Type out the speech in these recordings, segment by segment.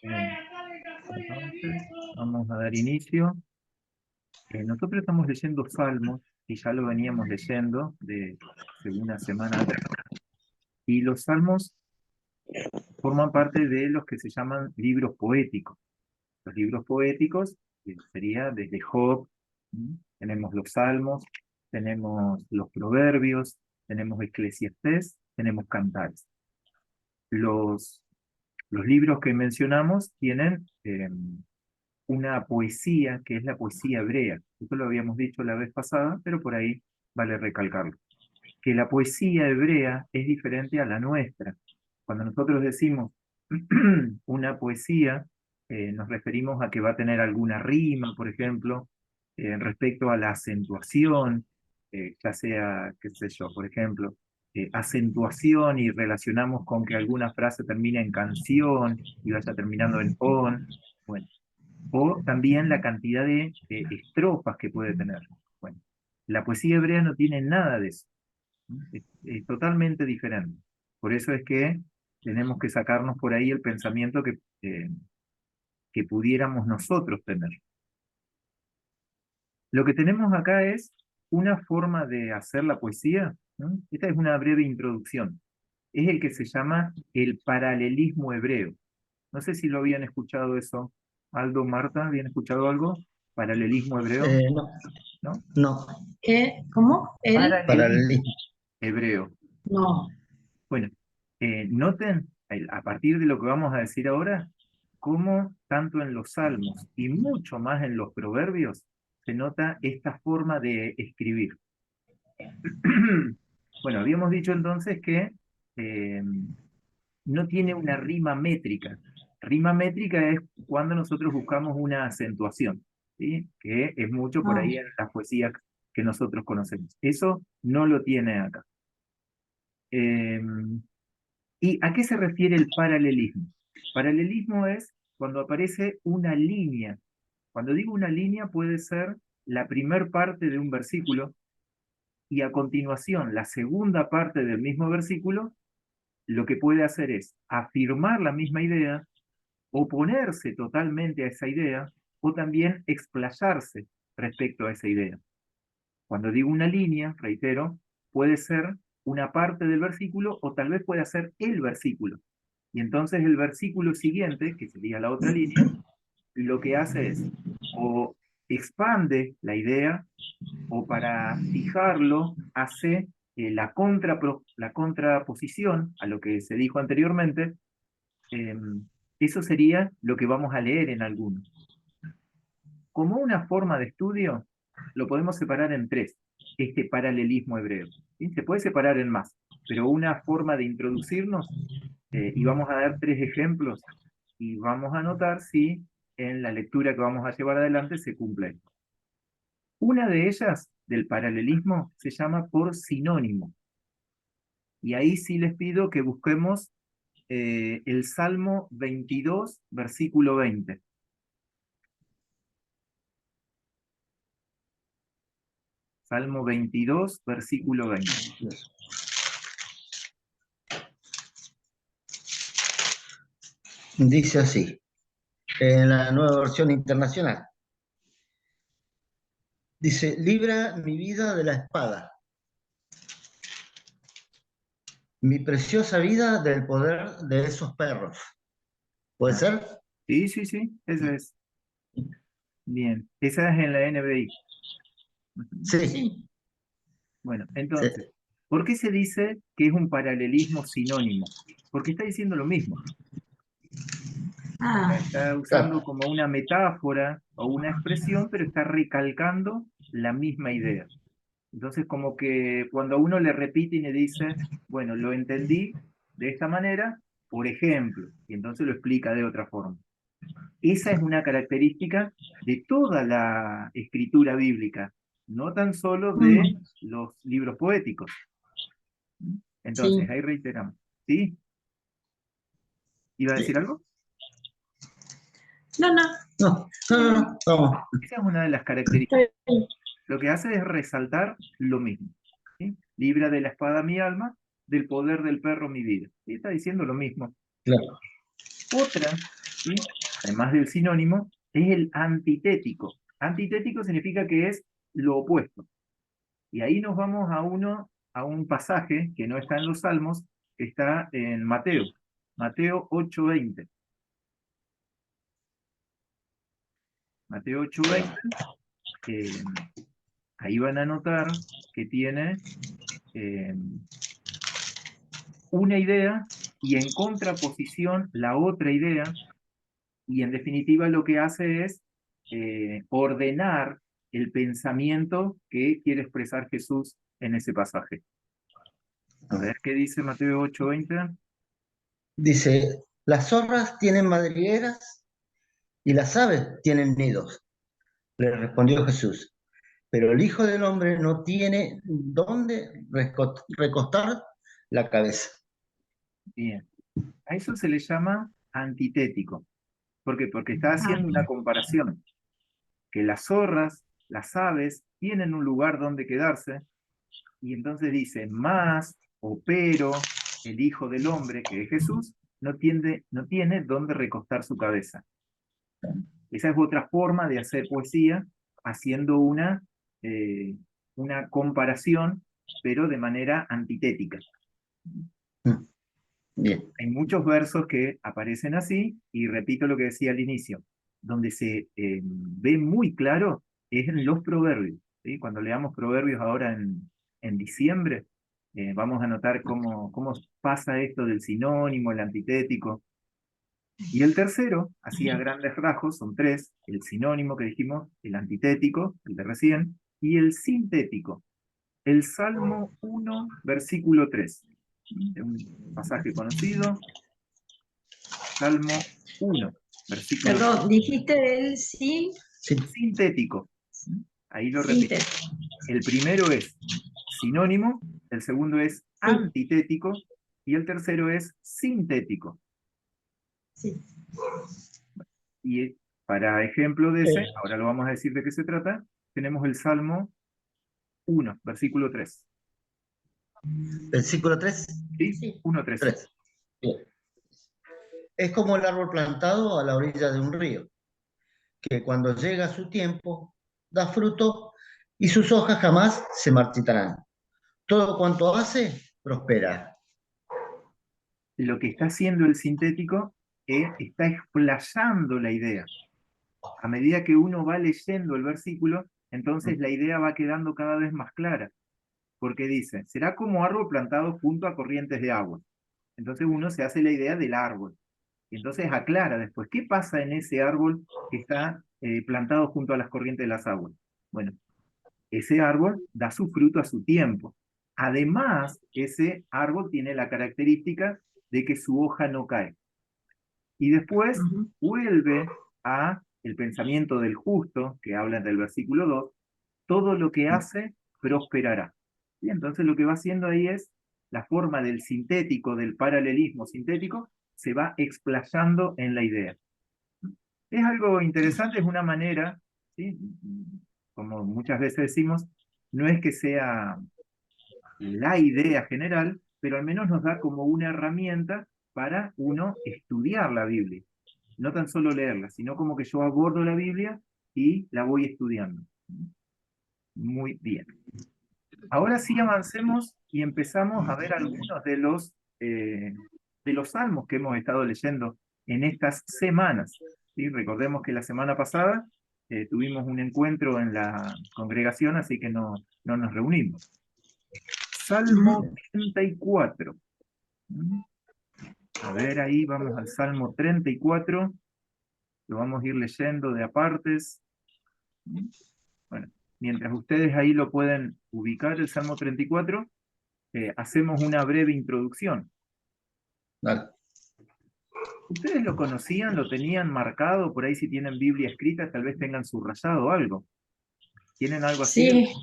Bien, entonces vamos a dar inicio. Nosotros estamos leyendo Salmos, y ya lo veníamos leyendo de hace una semana atrás, y los Salmos forman parte de los que se llaman libros poéticos. Los libros poéticos sería desde Job, tenemos los Salmos, tenemos los Proverbios, tenemos Eclesiastés, tenemos Cantares. Los libros que mencionamos tienen una poesía que es la poesía hebrea. Esto lo habíamos dicho la vez pasada, pero por ahí vale recalcarlo. Que la poesía hebrea es diferente a la nuestra. Cuando nosotros decimos una poesía, nos referimos a que va a tener alguna rima, por ejemplo, respecto a la acentuación, ya sea, qué sé yo, por ejemplo, acentuación y relacionamos con que alguna frase termina en canción y vaya terminando en on. Bueno, o también la cantidad de estrofas que puede tener. Bueno, la poesía hebrea no tiene nada de eso, ¿no? Es totalmente diferente. Por eso es que tenemos que sacarnos por ahí el pensamiento que pudiéramos nosotros tener. Lo que tenemos acá es una forma de hacer la poesía, ¿no? Esta es una breve introducción. Es el que se llama el paralelismo hebreo. No sé si lo habían escuchado eso. Aldo, Marta, ¿habían escuchado algo? Paralelismo hebreo, No, ¿no? no, ¿Qué? ¿Cómo? ¿El? Paralelismo paralelismo. hebreo. No. Bueno, noten, a partir de lo que vamos a decir ahora, cómo tanto en los salmos y mucho más en los proverbios se nota esta forma de escribir. Bueno, habíamos dicho entonces que no tiene una rima métrica. Rima métrica es cuando nosotros buscamos una acentuación, ¿sí? Que es mucho por Ah, ahí en las poesías que nosotros conocemos. Eso no lo tiene acá. Eh, ¿Y a qué se refiere el paralelismo? Paralelismo es cuando aparece una línea. Cuando digo una línea puede ser la primer parte de un versículo y a continuación la segunda parte del mismo versículo, lo que puede hacer es afirmar la misma idea, oponerse totalmente a esa idea o también explayarse respecto a esa idea. Cuando digo una línea, reitero, puede ser una parte del versículo o tal vez pueda ser el versículo. Y entonces el versículo siguiente, que sería la otra línea, lo que hace es o expande la idea o para fijarlo hace la contraposición a lo que se dijo anteriormente. eh, Eso sería lo que vamos a leer en algunos. Como una forma de estudio, lo podemos separar en tres, este paralelismo hebreo. ¿Sí? Se puede separar en más, pero una forma de introducirnos, y vamos a dar tres ejemplos, y vamos a notar si en la lectura que vamos a llevar adelante se cumple. Una de ellas, del paralelismo, se llama por sinónimo. Y ahí sí les pido que busquemos el Salmo 22, versículo 20. Salmo 22, versículo 20. Dice así, en la nueva versión internacional. Dice, libra mi vida de la espada, mi preciosa vida del poder de esos perros. ¿Puede Ah, ser? sí, sí, sí, esa es. Bien, esa es en la NBI. Ujú. Sí, sí. Bueno, entonces, sí. ¿por qué se dice que es un paralelismo sinónimo? Porque está diciendo lo mismo. Ah, Está usando Claro. como una metáfora o una expresión, pero está recalcando la misma idea. Entonces, como que cuando a uno le repite y le dice, bueno, lo entendí de esta manera, por ejemplo, y entonces lo explica de otra forma. Esa es una característica de toda la escritura bíblica, no tan solo de mm, los libros poéticos. Entonces, sí. ahí reiteramos. ¿Sí? ¿Iba a decir Sí. algo? No, no, No, no, no, no, vamos. Esa es una de las estoy características. bien. Lo que hace es resaltar lo mismo. ¿Sí? Libra de la espada mi alma, del poder del perro mi vida. ¿Sí? Está diciendo lo mismo. Claro. Otra ¿sí? Además del sinónimo, es el antitético. Antitético significa que es lo opuesto. Y ahí nos vamos a un pasaje que no está en los Salmos, que está en Mateo, Mateo 8:20. Mateo 8:20, ahí van a notar que tiene una idea y en contraposición la otra idea, y en definitiva lo que hace es ordenar el pensamiento que quiere expresar Jesús en ese pasaje. A ver, ¿qué dice Mateo 8:20? Dice, las zorras tienen madrigueras y las aves tienen nidos. Le respondió Jesús, pero el Hijo del Hombre no tiene dónde recostar la cabeza. Bien. A eso se le llama antitético. ¿Por qué? Porque está haciendo una comparación. Que las zorras, las aves, tienen un lugar donde quedarse, y entonces dice, más o pero el Hijo del Hombre, que es Jesús, no tiene dónde recostar su cabeza. Esa es otra forma de hacer poesía, haciendo una comparación, pero de manera antitética. Bien. Hay muchos versos que aparecen así, y repito lo que decía al inicio, donde se ve muy claro es en los proverbios, ¿sí? Cuando leamos proverbios ahora en diciembre, vamos a notar cómo pasa esto del sinónimo, el antitético. Y el tercero, así a grandes rasgos, son tres: el sinónimo que dijimos, el antitético, el de recién, y el sintético. El Salmo 1, versículo 3. Es un pasaje conocido. Salmo 1, versículo 3. Perdón, dijiste el sí, Sintético. Ahí lo repito. sintético. El primero es sinónimo, el segundo es antitético y el tercero es sintético. Sí. Y para ejemplo de ese, ahora lo vamos a decir de qué se trata, tenemos el Salmo 1, versículo 3. Versículo 3. ¿Sí? Sí. 1, 3. 3. Bien. Es como el árbol plantado a la orilla de un río, que cuando llega su tiempo da fruto y sus hojas jamás se marchitarán. Todo cuanto hace, prospera. Lo que está haciendo el sintético está explayando la idea. A medida que uno va leyendo el versículo, entonces la idea va quedando cada vez más clara, porque dice, será como árbol plantado junto a corrientes de agua. Entonces uno se hace la idea del árbol, y entonces aclara después, ¿qué pasa en ese árbol que está plantado junto a las corrientes de las aguas? Bueno, ese árbol da su fruto a su tiempo. Además, ese árbol tiene la característica de que su hoja no cae. Y después vuelve a el pensamiento del justo, que habla del versículo 2, todo lo que hace prosperará. Y entonces lo que va haciendo ahí es la forma del sintético, del paralelismo sintético, se va explayando en la idea. Es algo interesante, es una manera, ¿sí? Como muchas veces decimos, no es que sea la idea general, pero al menos nos da como una herramienta para uno estudiar la Biblia. No tan solo leerla, sino como que yo abordo la Biblia y la voy estudiando. Muy bien. Ahora sí avancemos y empezamos a ver algunos de los salmos que hemos estado leyendo en estas semanas. ¿Sí? Recordemos que la semana pasada tuvimos un encuentro en la congregación, así que no nos reunimos. Salmo 34. A ver, ahí vamos al Salmo 34. Lo vamos a ir leyendo de apartes. Bueno, mientras ustedes ahí lo pueden ubicar, el Salmo 34, hacemos una breve introducción. Dale. ¿Ustedes lo conocían? ¿Lo tenían marcado? Por ahí si tienen Biblia escrita, tal vez tengan subrayado o algo. ¿Tienen algo así? Sí.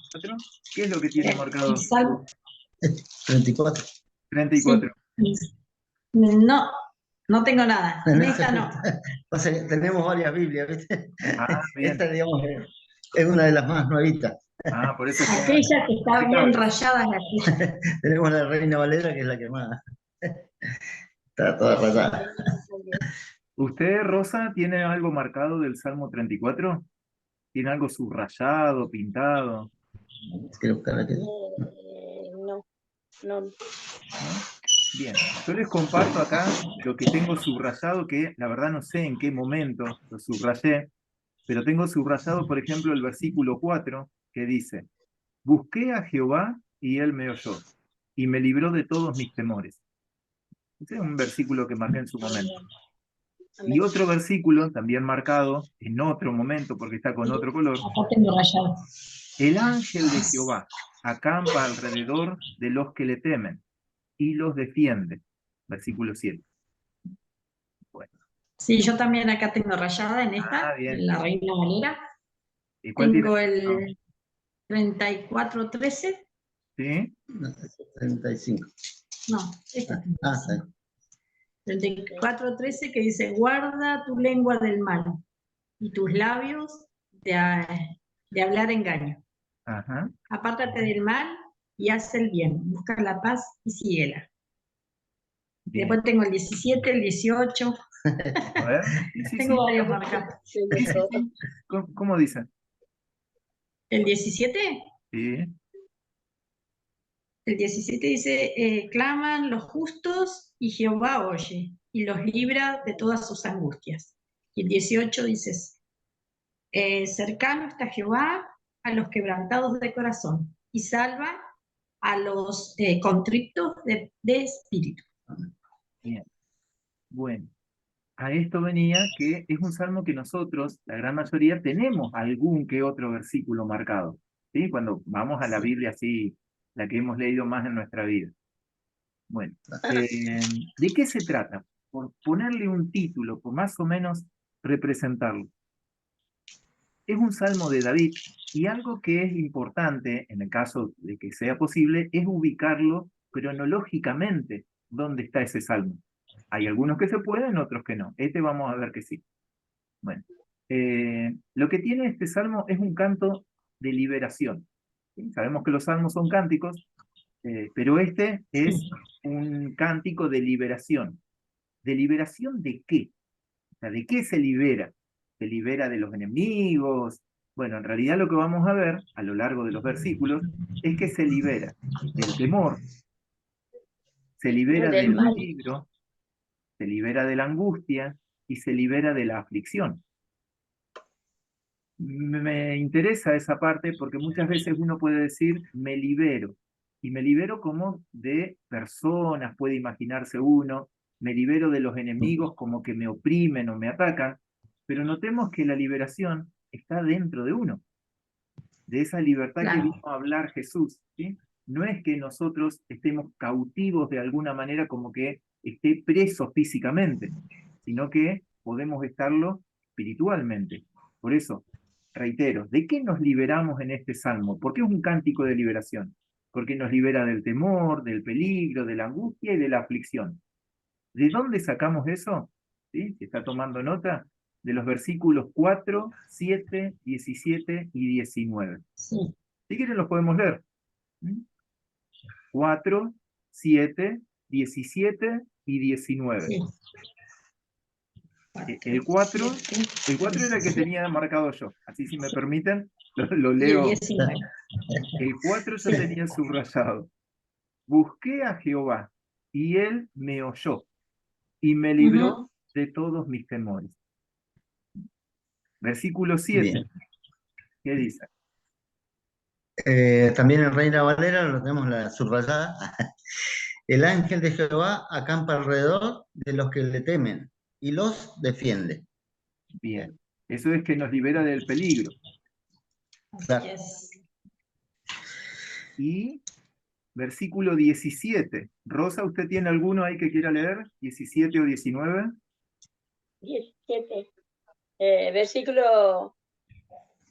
¿Qué es lo que tienen marcado? El Salmo. 34. 34. Sí. No tengo nada. En esta no. O sea, tenemos varias Biblias, ¿viste? Ah, bien. Esta, digamos, es una de las más nuevitas. Ah, por eso Aquella que está bien rayada es aquella. Tenemos la Reina Valera, que es la que más está toda rayada. ¿Usted, Rosa, tiene algo marcado del Salmo 34? ¿Tiene algo subrayado, pintado? Quiero buscar aquí. No, no. ¿No? Bien, yo les comparto acá lo que tengo subrayado, que la verdad no sé en qué momento lo subrayé, pero tengo subrayado, por ejemplo, el versículo 4, que dice, busqué a Jehová y él me oyó, y me libró de todos mis temores. Ese es un versículo que marqué en su momento. Y Amén. otro versículo, también marcado en otro momento, porque está con otro color, Acá tengo rayado. el ángel de Jehová acampa alrededor de los que le temen y los defiende. Versículo 7. Bueno, Sí, yo también acá tengo rayada en esta, bien. en la Reina Valera. ¿Y cuál tiene? Tengo el 34:13. ¿Sí? 35. No, este Ah, tengo. está bien. 34:13 que dice, guarda tu lengua del mal y tus labios de hablar engaño. Ajá. Apártate del mal y haz el bien. Busca la paz y síguela. Bien. Después tengo el 17, el 18. A ver. Sí, Tengo sí. varios marcados. Sí, de todo. ¿Cómo dice? El 17, Sí. el 17 dice, claman los justos y Jehová oye y los libra de todas sus angustias. Y el 18 dice, cercano está Jehová a los quebrantados de corazón y salva a los contritos de espíritu. Bien. Bueno. A esto venía que es un salmo que nosotros, la gran mayoría, tenemos algún que otro versículo marcado, ¿sí? Cuando vamos a la Biblia así, la que hemos leído más en nuestra vida. Bueno, ¿de qué se trata? Por ponerle un título, por más o menos representarlo. Es un salmo de David y algo que es importante, en el caso de que sea posible, es ubicarlo cronológicamente dónde está ese salmo. Hay algunos que se pueden, otros que no. Este vamos a ver que sí. Bueno, lo que tiene este salmo es un canto de liberación. ¿Sí? Sabemos que los salmos son cánticos, pero este es un cántico de liberación. ¿De liberación de qué? O sea, ¿de qué se libera? ¿Se libera de los enemigos? Bueno, en realidad lo que vamos a ver a lo largo de los versículos es que se libera del temor, se libera Del del mal. peligro, se libera de la angustia y se libera de la aflicción. Me interesa esa parte porque muchas veces uno puede decir, me libero. Y me libero como de personas, puede imaginarse uno, me libero de los enemigos como que me oprimen o me atacan, pero notemos que la liberación está dentro de uno, de esa libertad que Claro. vino a hablar Jesús, ¿sí? No es que nosotros estemos cautivos de alguna manera como que esté preso físicamente, sino que podemos estarlo espiritualmente. Por eso, reitero, ¿de qué nos liberamos en este salmo? ¿Por qué es un cántico de liberación? Porque nos libera del temor, del peligro, de la angustia y de la aflicción. ¿De dónde sacamos eso? ¿Sí? Si está tomando nota, de los versículos 4, 7, 17 y 19. Sí. Si quieren los podemos leer. 4, 7, 17 y 19. Sí. El 4 era el que tenía marcado yo. Así si me permiten, lo Y el leo. 19. El 4 yo Sí. tenía subrayado. Busqué a Jehová y él me oyó y me libró Ujú. de todos mis temores. Versículo 7. Bien. ¿Qué dice? También en Reina Valera lo tenemos la subrayada. El ángel de Jehová acampa alrededor de los que le temen y los defiende. Bien. Eso es que nos libera del peligro. Así es. Y versículo 17. Rosa, ¿usted tiene alguno ahí que quiera leer? ¿17 o 19? 17. Versículo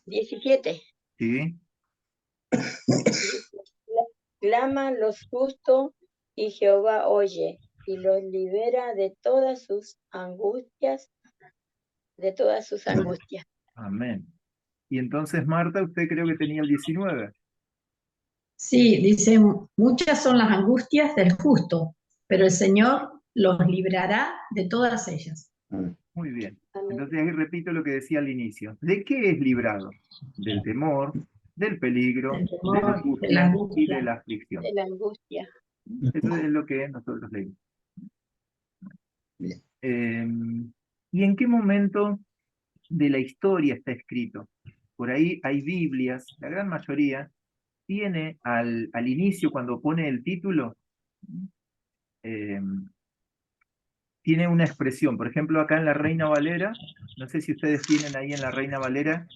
17. Sí. Claman los justos y Jehová oye y los libera de todas sus angustias, de todas sus angustias. Amén. Y entonces, Marta, usted creo que tenía el 19. Sí, dice, muchas son las angustias del justo, pero el Señor los librará de todas ellas. Muy bien. Amén. Entonces ahí repito lo que decía al inicio. ¿De qué es librado? Del temor, del peligro, Del de temor, la de la angustia y angustia. de la aflicción. De la angustia. Eso es lo que nosotros leímos. Bien. ¿Y en qué momento de la historia está escrito? Por ahí hay Biblias, la gran mayoría tiene al inicio, cuando pone el título, eh, tiene una expresión. Por ejemplo, acá en la Reina Valera, no sé si ustedes tienen ahí en la Reina Valera,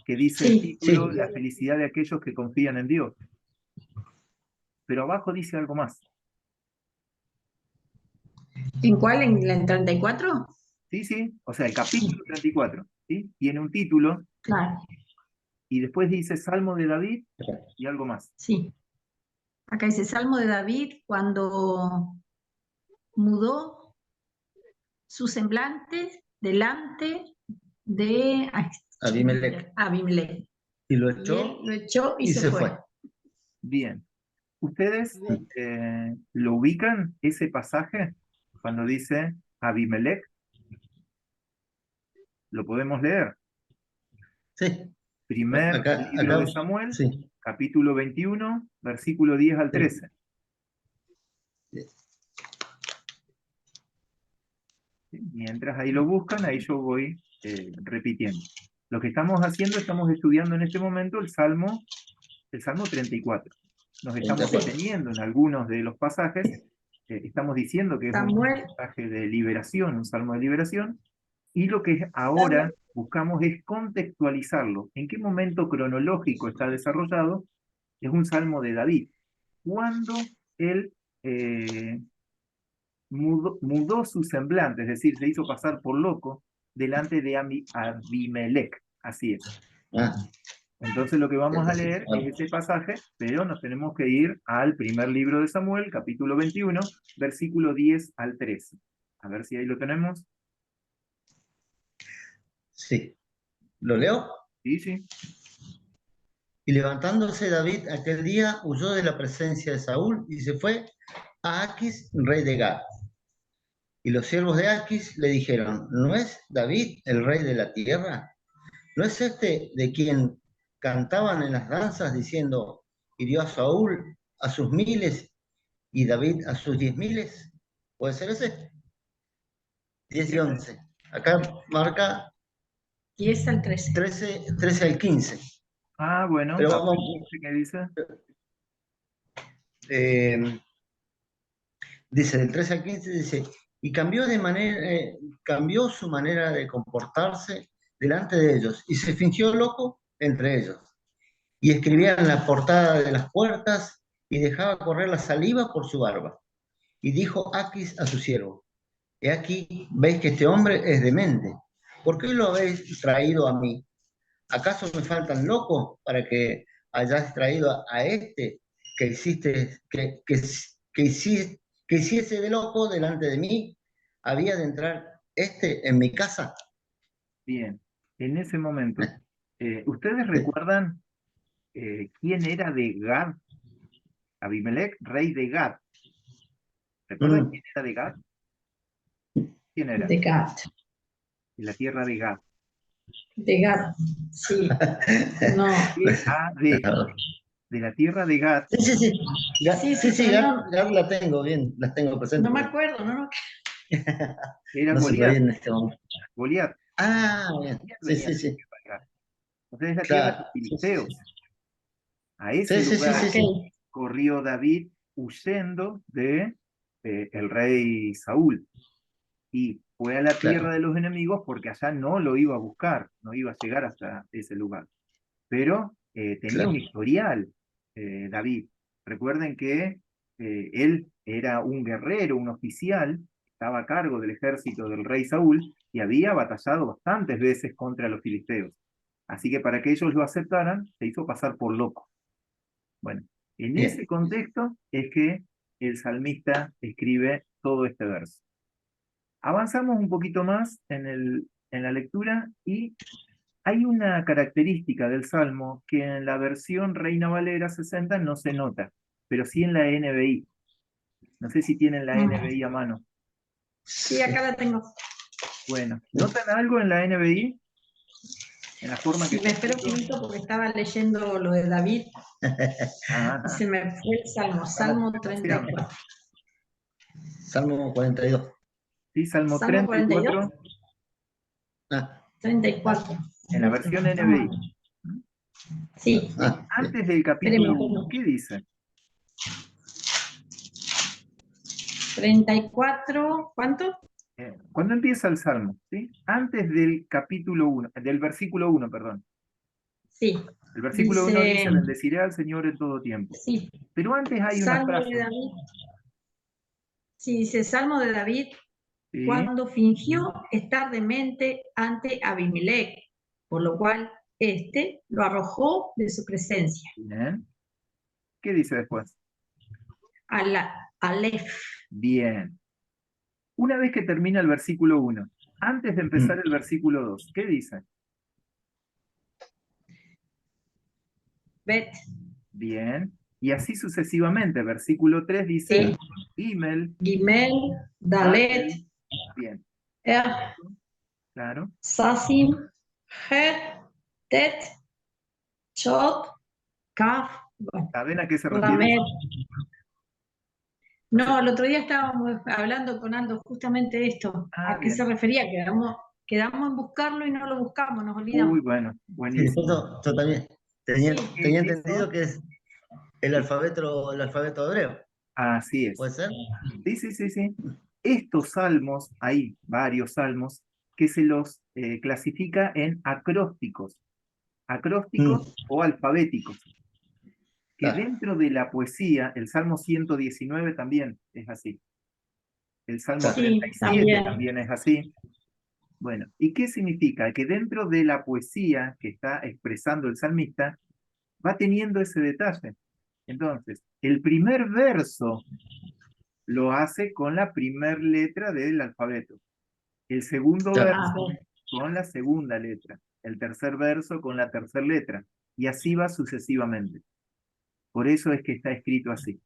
que dice el Sí, título, Sí, La felicidad de aquellos que confían en Dios. Pero abajo dice algo más. ¿en cuál? ¿En la 34? ¿Sí? ¿Sí? O sea, el capítulo 34, ¿sí? Tiene un título Claro, y después dice Salmo de David y algo más. sí. Acá dice Salmo de David cuando mudó su semblante delante de Abimelech. Abimelech. Y lo Y él echó lo echó y y se se fue. fue. Bien. ¿Ustedes Amén. lo ubican, ese pasaje, cuando dice Abimelech? ¿Lo podemos leer? Sí, Primer libro de acá, Samuel, sí. capítulo 21, versículo 10 al 13. ¿Sí? Mientras ahí lo buscan, ahí yo voy repitiendo. Lo que estamos haciendo, estamos estudiando en este momento el Salmo 34. Nos estamos 34. deteniendo en algunos de los pasajes. Estamos diciendo que es un Samuel, pasaje de liberación, un salmo de liberación, y lo que Amén. ahora buscamos es contextualizarlo. ¿En qué momento cronológico está desarrollado? Es un salmo de David. Cuando él mudó su semblante, es decir, se hizo pasar por loco delante de Abimelech. Así es. Ah, Entonces lo que vamos a leer ah, es ese pasaje, pero nos tenemos que ir al primer libro de Samuel, capítulo 21, versículo 10 al 13. A ver si ahí lo tenemos. sí. ¿Lo leo? Sí, sí. Y levantándose David aquel día, huyó de la presencia de Saúl y se fue a Aquis, rey de Gat. Y los siervos de Aquis le dijeron, ¿no es David el rey de la tierra? ¿No es este de quien cantaban en las danzas diciendo, hirió a Saúl a sus miles y David a sus 10.000? ¿Puede ser ese? 10 y 11. Acá marca 10 al 13. 13 al 15. Ah, bueno, Pero a ver, vamos, ¿qué dice? eh, dice, del 13 al 15 dice, y cambió su manera de comportarse delante de ellos, y se fingió loco entre ellos. Y escribía en la portada de las puertas, y dejaba correr la saliva por su barba. Y dijo Aquis a su siervo, he aquí, veis que este hombre es demente. ¿Por qué lo habéis traído a mí? ¿Acaso me faltan locos para que hayáis traído a este que hiciste, que hiciese de loco delante de mí? ¿Había de entrar este en mi casa? Bien, en ese momento, ¿ustedes Sí. recuerdan quién era de Gad? Abimelech, rey de Gad. ¿Recuerdan Mm. quién era de Gad? ¿Quién era? De Gad. De la tierra de Gad. De Gad, sí. No. G-A-D. De la tierra de Gad. Sí, sí, sí. Sí, Sí, sí, sí, pero no, Gad la tengo bien, las tengo presentes. no me Porque acuerdo, ¿no? Era no se lo Goliat. en este momento. Goliat. Ah, bien. Goliat Sí, venía sí, de la sí. tierra de Gad. Entonces es la tierra de Claro. los Sí, sí, filisteos. sí. A ese Sí, sí, sí, lugar sí, Ok. sí. corrió David huyendo de el rey Saúl. Y fue a la tierra Claro. de los enemigos porque allá no lo iba a buscar, no iba a llegar hasta ese lugar. Pero tenía Claro. un historial, David. Recuerden que él era un guerrero, un oficial, estaba a cargo del ejército del rey Saúl y había batallado bastantes veces contra los filisteos. Así que para que ellos lo aceptaran, se hizo pasar por loco. Bueno, en ese Bien. contexto es que el salmista escribe todo este verso. Avanzamos un poquito más en la lectura y hay una característica del Salmo que en la versión Reina Valera 60 no se nota, pero sí en la NBI. No sé si tienen la Mm. NBI a mano. Sí, acá la tengo. Bueno, ¿notan algo en la NBI? En la forma que Sí, me está espero un escrito. minuto porque estaba leyendo lo de David y Ajá. se me fue el Salmo, Estamos Salmo pronunciando. 34. Salmo 42. Sí, Salmo Salmo 42, 34, Ah, 34. en la versión NBI. Sí, Antes del capítulo espéreme, 1, ¿qué dice? 34, ¿cuánto? Cuando empieza el Salmo, ¿sí? Antes del capítulo 1, del versículo 1, perdón. Sí, El versículo 1 dice, dice, bendeciré al Señor en todo tiempo. sí, Pero antes hay una Salmo de frase, David. Sí, dice Salmo de David, ¿sí? cuando fingió estar demente ante Abimelech, por lo cual éste lo arrojó de su presencia. Bien. ¿Qué dice después? Aleph. Bien. Una vez que termina el versículo 1, antes de empezar el versículo 2, ¿qué dice? Bet. Bien. Y así sucesivamente. Versículo 3 dice, Sí. Gimel, Gimel, Dalet, Dalet. Bien. Er, Claro. Sasim, Het, Tet, Chot, Kaf, ¿Saben a qué se refiere Lamed. eso? No sé. No, el otro día estábamos hablando con Aldo justamente de esto. Ah, ¿A qué se bien. refería? Quedamos en buscarlo y no lo buscamos, nos olvidamos. Uy, bueno, sí, buenísimo. yo también tenía, Sí. tenía Eso, entendido que es el alfabeto hebreo. así es. ¿Puede ser? Sí, sí, sí, sí. Estos salmos, hay varios salmos, que se los clasifica en acrósticos o alfabéticos, que Claro. dentro de la poesía, el Salmo 119 también es así, el Salmo Claro. Sí, 37 también. también es así. Bueno, ¿y qué significa? Que dentro de la poesía que está expresando el salmista, va teniendo ese detalle. Entonces, el primer verso lo hace con la primer letra del alfabeto. El segundo Claro. Ah, verso con la segunda letra. El tercer verso con la tercera letra. Y así va sucesivamente. Por eso es que está escrito así.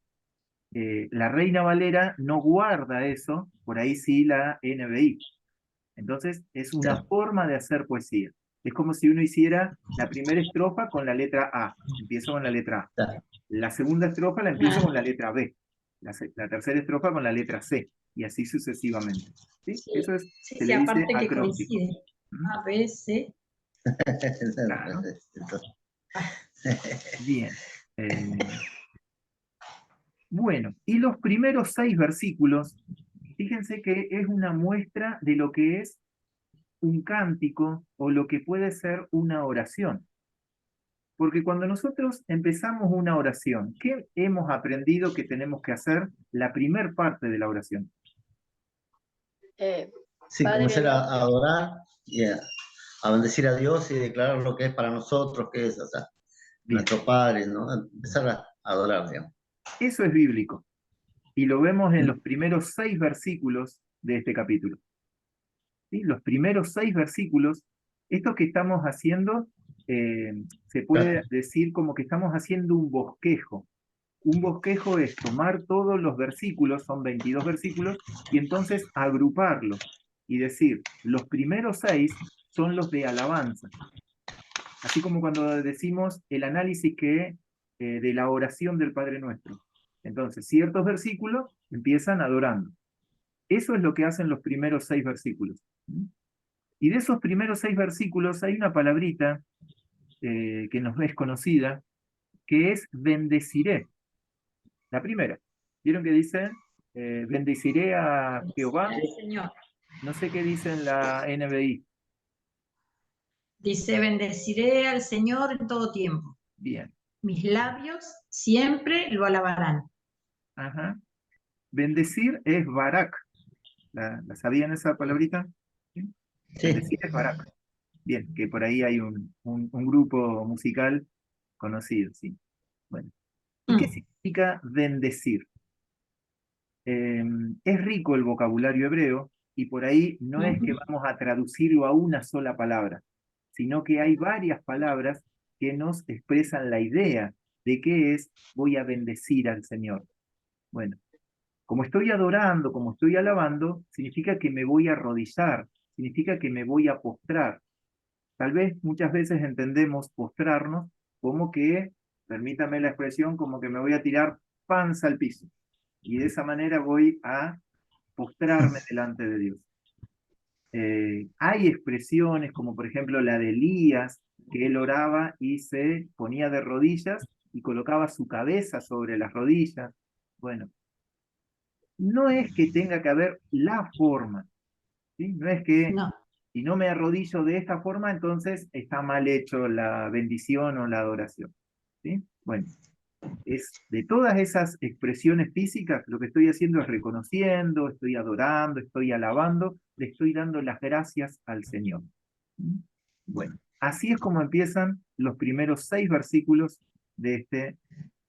La Reina Valera no guarda eso, por ahí sí la NBI. Entonces es una Claro. forma de hacer poesía. Es como si uno hiciera la primera estrofa con la letra A. Empiezo con la letra A. Claro. La segunda estrofa la empiezo ah, con la letra B. La tercera estrofa con la letra C. Y así sucesivamente. ¿Sí? sí, Eso es, sí, se sí, le dice aparte que acróstico. coincide. ¿Mm? A, B, C. Claro. Bien. Eh, bueno, y los primeros 6 versículos, fíjense que es una muestra de lo que es un cántico o lo que puede ser una oración. Porque cuando nosotros empezamos una oración, ¿qué hemos aprendido que tenemos que hacer? La primer parte de la oración. Sí, Padre comenzar nuestro, a adorar y a bendecir a Dios y declarar lo que es para nosotros, que es, o sea, Bien, nuestro Padre, ¿no? Empezar a adorar, digamos. eso es bíblico. Y lo vemos en los primeros 6 versículos de este capítulo. ¿Sí? Los primeros 6 versículos, esto que estamos haciendo, se puede Claro. decir como que estamos haciendo un bosquejo. Un bosquejo es tomar todos los versículos, son 22 versículos, y entonces agruparlos y decir, los primeros 6 son los de alabanza. Así como cuando decimos el análisis de la oración del Padre Nuestro. Entonces, ciertos versículos empiezan adorando. Eso es lo que hacen los primeros 6 versículos. Y de esos primeros 6 versículos hay una palabrita que nos es conocida, que es bendeciré. La primera. ¿Vieron que dice bendeciré a Jehová? El Señor. No sé qué dice en la NBI. Dice, bendeciré al Señor en todo tiempo. Bien. Mis labios siempre lo alabarán. Ajá. Bendecir es barak. ¿La sabían esa palabrita? ¿Sí? Sí, Bendecir es barak. Bien, que por ahí hay un grupo musical conocido, sí. Bueno. ¿Y qué Mm, significa bendecir? Es rico el vocabulario hebreo y por ahí no es que ujú. vamos a traducirlo a una sola palabra, sino que hay varias palabras que nos expresan la idea de qué es voy a bendecir al Señor. Bueno, como estoy adorando, como estoy alabando, significa que me voy a arrodillar, significa que me voy a postrar. Tal vez muchas veces entendemos postrarnos como que, permítame la expresión, como que me voy a tirar panza al piso. Y de esa manera voy a postrarme delante de Dios. Hay expresiones como por ejemplo la de Elías, que él oraba y se ponía de rodillas y colocaba su cabeza sobre las rodillas. Bueno, no es que tenga que haber la forma, ¿sí? No es que No, si no me arrodillo de esta forma, entonces está mal hecho la bendición o la adoración, ¿sí? Bueno, es de todas esas expresiones físicas, lo que estoy haciendo es reconociendo, estoy adorando, estoy alabando, le estoy dando las gracias al Señor. ¿Mm? Bueno, así es como empiezan los primeros 6 versículos de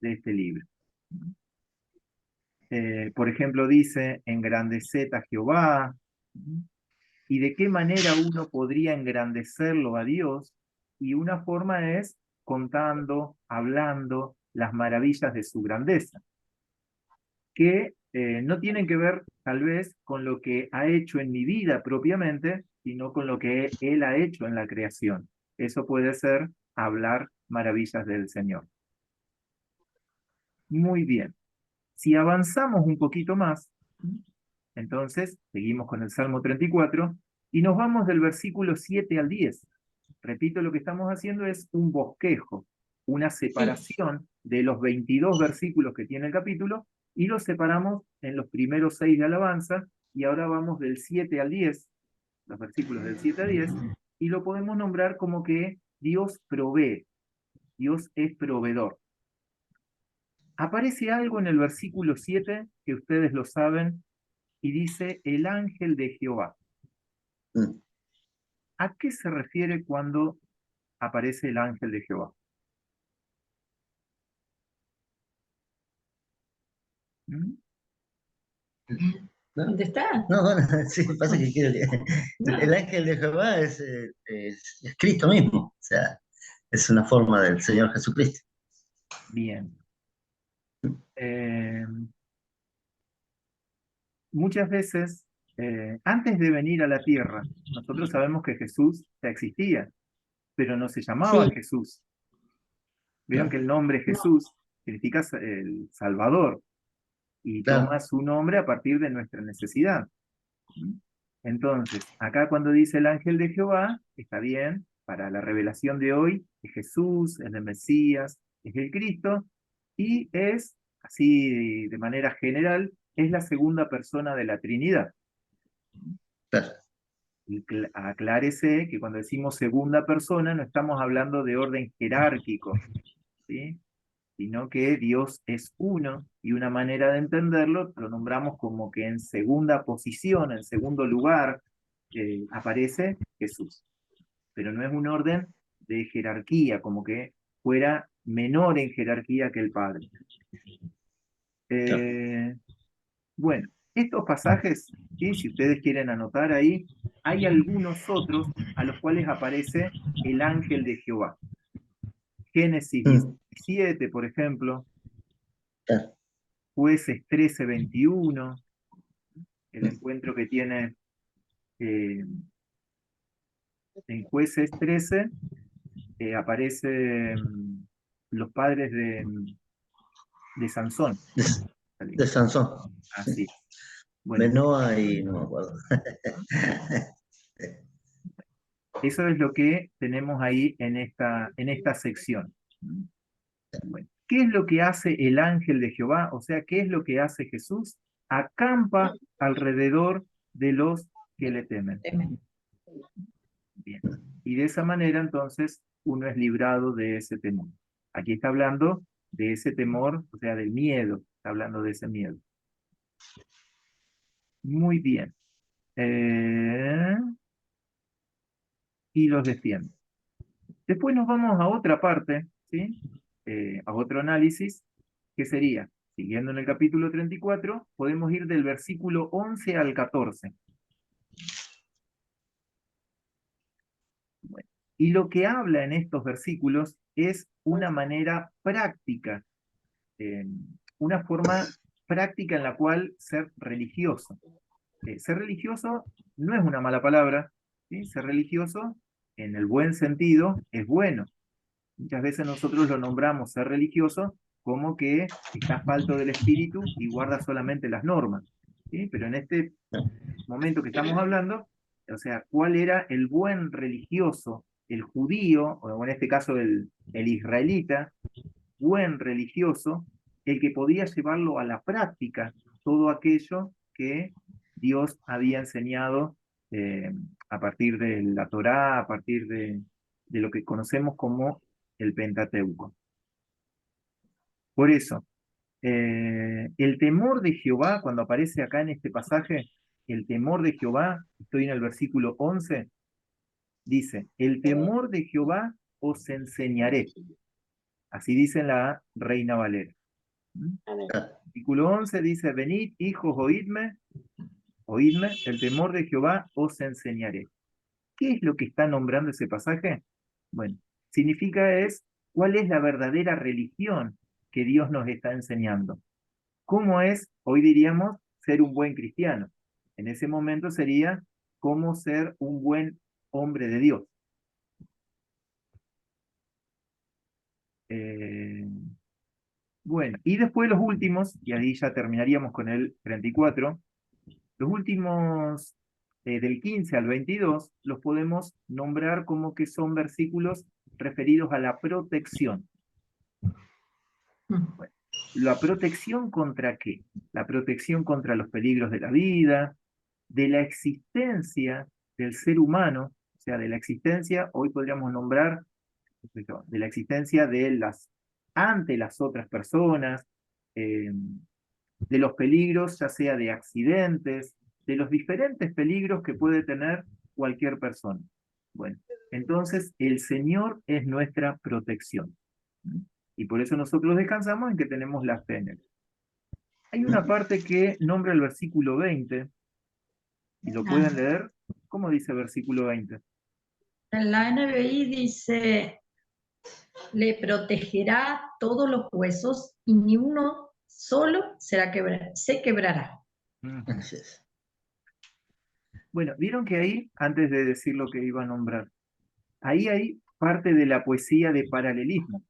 este libro. Por ejemplo, dice, engrandeced a Jehová. ¿Y de qué manera uno podría engrandecerlo a Dios? Y una forma es contando, hablando las maravillas de su grandeza, que no tienen que ver tal vez con lo que ha hecho en mi vida propiamente, sino con lo que Él ha hecho en la creación. Eso puede ser hablar maravillas del Señor. Muy bien. Si avanzamos un poquito más, entonces seguimos con el Salmo 34 y nos vamos del versículo 7 al 10. Repito, lo que estamos haciendo es un bosquejo, una separación de los 22 versículos que tiene el capítulo y los separamos en los primeros 6 de alabanza y ahora vamos del 7 al 10, los versículos del 7 a 10, y lo podemos nombrar como que Dios provee, Dios es proveedor. Aparece algo en el versículo 7 que ustedes lo saben y dice el ángel de Jehová. Mm. ¿A qué se refiere cuando aparece el ángel de Jehová? ¿Mm? ¿No? ¿dónde está? No, bueno, sí, pasa que quiero que No, el ángel de Jehová es Cristo mismo, o sea, es una forma del Señor Jesucristo. Bien. Eh, Muchas veces, antes de venir a la tierra, nosotros sabemos que Jesús ya existía, pero no se llamaba sí, Jesús. Vieron ¿No? que el nombre no, Jesús significa el Salvador y toma Claro, su nombre a partir de nuestra necesidad. ¿Mm? Entonces, acá cuando dice el ángel de Jehová, está bien, para la revelación de hoy, es Jesús, es el Mesías, es el Cristo, y es, así de manera general, es la segunda persona de la Trinidad. claro. Y aclárese que cuando decimos segunda persona no estamos hablando de orden jerárquico, ¿sí? Sino que Dios es uno y una manera de entenderlo lo nombramos como que en segunda posición, en segundo lugar, aparece Jesús. Pero no es un orden de jerarquía, como que fuera menor en jerarquía que el Padre. Claro. Bueno, estos pasajes, ¿sí? Si ustedes quieren anotar ahí, hay algunos otros a los cuales aparece el ángel de Jehová. Génesis Mm, 17, por ejemplo, claro. Jueces 13:21, el encuentro que tiene eh, en Jueces 13, aparecen los padres de Sansón. De, de Sansón, Así es. Bueno, Menoa y no me acuerdo. eso es lo que tenemos ahí en esta sección. Bueno, ¿qué es lo que hace el ángel de Jehová? O sea, ¿qué es lo que hace Jesús? Acampa alrededor de los que le temen. temen. Bien. Y de esa manera, entonces, uno es librado de ese temor. Aquí está hablando de ese temor, o sea, del miedo. Está hablando de ese miedo. Muy bien. Y los defiende. Después nos vamos a otra parte, ¿sí? A otro análisis, que sería, siguiendo en el capítulo 34, podemos ir del versículo 11 al 14. Bueno, y lo que habla en estos versículos es una manera práctica, eh, una forma práctica en la cual ser religioso. Ser religioso no es una mala palabra, ¿sí? Ser religioso, en el buen sentido, es bueno. Muchas veces nosotros lo nombramos ser religioso como que está falto del espíritu y guarda solamente las normas, ¿sí? Pero en este momento que estamos hablando, o sea, ¿cuál era el buen religioso? El judío, o en este caso el israelita, buen religioso, el que podía llevarlo a la práctica, todo aquello que Dios había enseñado eh, a partir de la Torá, a partir de lo que conocemos como el Pentateuco. Por eso, el temor de Jehová, cuando aparece acá en este pasaje, el temor de Jehová, estoy en el versículo 11, dice, el temor de Jehová os enseñaré. Así dice la Reina Valera. Amén. Versículo 11 dice, venid, hijos, oídme, el temor de Jehová os enseñaré. ¿Qué es lo que está nombrando ese pasaje? Bueno, significa cuál es la verdadera religión que Dios nos está enseñando. ¿Cómo es, hoy diríamos, ser un buen cristiano? En ese momento sería cómo ser un buen hombre de Dios. Bueno, y después los últimos, y ahí ya terminaríamos con el 34, los últimos del 15 al 22 los podemos nombrar como que son versículos referidos a la protección. Bueno, ¿la protección contra qué? La protección contra los peligros de la vida, de la existencia del ser humano, o sea, de la existencia, hoy podríamos nombrar, de la existencia ante las otras personas, de los peligros, ya sea de accidentes, de los diferentes peligros que puede tener cualquier persona. Bueno, entonces el Señor es nuestra protección. Y por eso nosotros descansamos en que tenemos la fe en Él. Hay una parte que nombra el versículo 20, y lo pueden leer. ¿Cómo dice el versículo 20? En la NBI dice, le protegerá todos los huesos y ni uno solo se quebrará. Así es. Bueno, vieron que ahí, antes de decir lo que iba a nombrar, ahí hay parte de la poesía de paralelismo.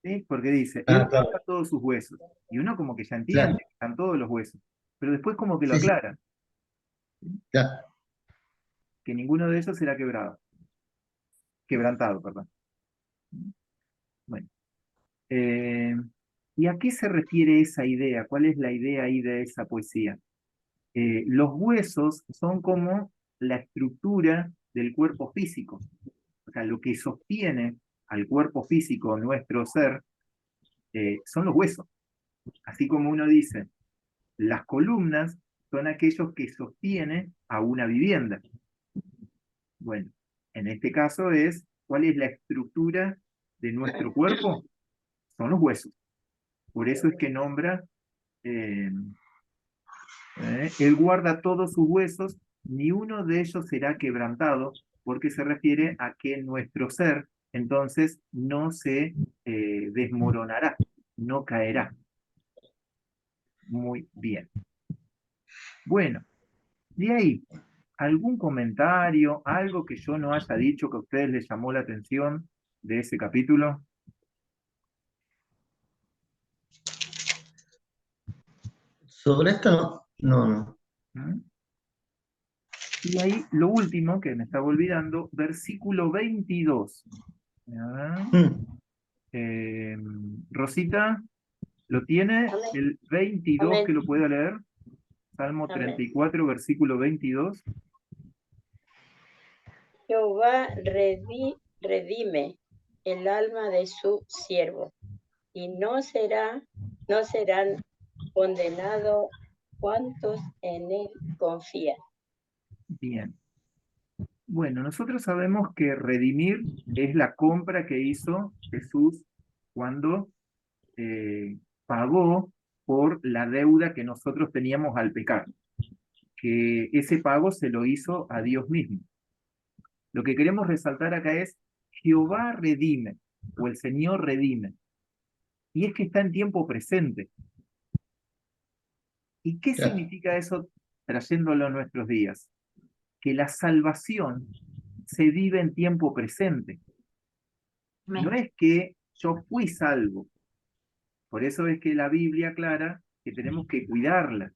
¿Sí? Porque dice, él Claro. guarda todos sus huesos. Y uno como que ya entiende Claro. que están todos los huesos. Pero después como que lo Sí, sí. aclara, Claro. que ninguno de ellos será quebrantado, perdón. Bueno. ¿Y a qué se refiere esa idea? ¿Cuál es la idea ahí de esa poesía? Los huesos son como la estructura del cuerpo físico. O sea, lo que sostiene al cuerpo físico, nuestro ser, son los huesos. Así como uno dice, las columnas son aquellos que sostienen a una vivienda. Bueno, en este caso ¿cuál es la estructura de nuestro cuerpo? Son los huesos. Por eso es que nombra, él guarda todos sus huesos, ni uno de ellos será quebrantado, porque se refiere a que nuestro ser, entonces, no se desmoronará, no caerá. Muy bien. Bueno, de ahí, ¿algún comentario, algo que yo no haya dicho que a ustedes les llamó la atención de ese capítulo? Sobre esto, no. ¿Mm? Y ahí, lo último que me estaba olvidando, versículo 22. Rosita, ¿lo tiene? Amén. El 22 Amén. que lo pueda leer. Salmo Amén. 34, versículo 22. Jehová redime el alma de su siervo, y no serán condenados cuantos en él confían. Bien. Bueno, nosotros sabemos que redimir es la compra que hizo Jesús cuando pagó por la deuda que nosotros teníamos al pecar, que ese pago se lo hizo a Dios mismo. Lo que queremos resaltar acá es Jehová redime, o el Señor redime, y es que está en tiempo presente. ¿Y qué Claro. significa eso trayéndolo a nuestros días, que la salvación se vive en tiempo presente. No Amén. es que yo fui salvo. Por eso es que la Biblia aclara que tenemos que cuidarla.